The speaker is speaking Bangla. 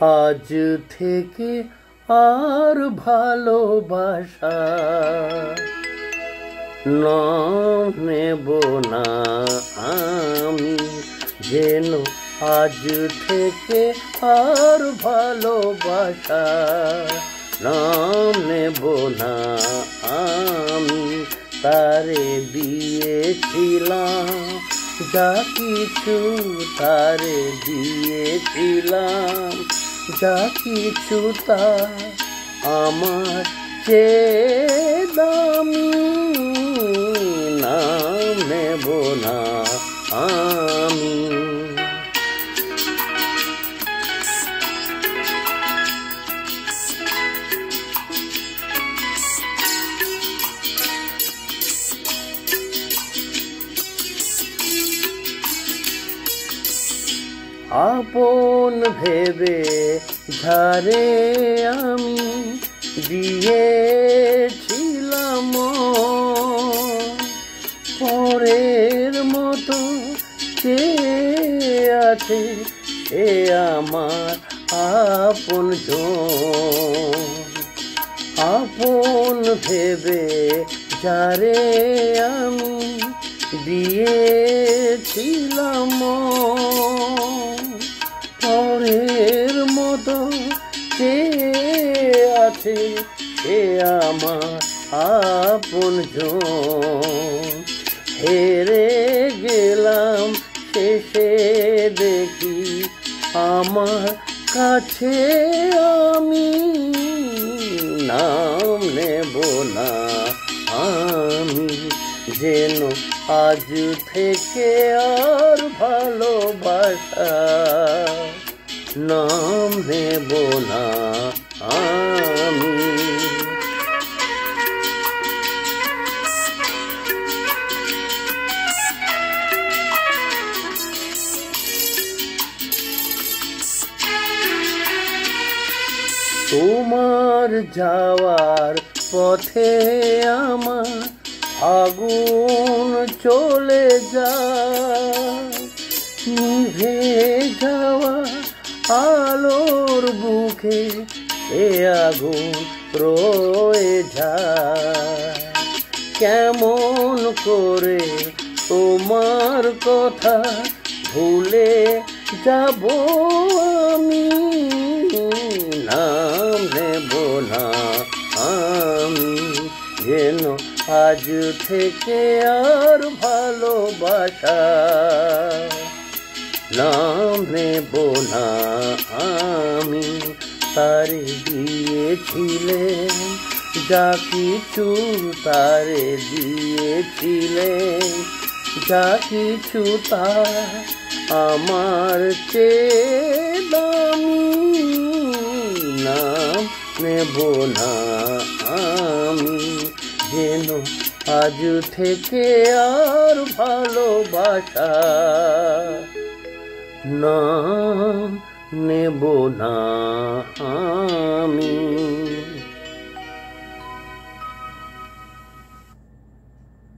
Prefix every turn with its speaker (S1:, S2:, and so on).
S1: আজ থেকে আর ভালোবাসা নাম নেব না আমি, যেন আজ থেকে আর ভালোবাসা নাম নেব না আমি। তারে দিয়েছিলাম যা কিছু, তারে দিয়েছিলাম যা কিছু, তা আমার চেয়ে দামি নাম নেব না আমি। আপন ভেবে ধারে আমি দিয়েছিলাম, পরের মতো চেয়ে আছে এ আমার আপন জন। আপন ভেবে যারে আমি দিয়েছিলাম, পরের মতো চেয়ে আছে এ আমার আপন জন। হেরে গেলাম শেষে দেখি আমার কাছে আমি নাম নেব না আমি, যেন আজ থেকে আর ভালোবাসা নাম নেব না আমি। তোমার যাওয়ার পথে আমার আগুন চলে যায়, নিভে যাওয়া আলোর বুকে এ আগুন রয়ে যায়। কেমন করে তোমার কথা ভুলে যাব আমি, নাম নেব না আমি, যেন আজ থেকে আর ভালোবাসা নাম নেব না আমি। তারে দিয়েছিলেন যা কিছু, তারে দিয়েছিলেন যা কিছু, তা আমার চেয়ে দামি নাম নেব না আমি, যেন আজ থেকে আর ভালোবাসা নাম নেব না আমি।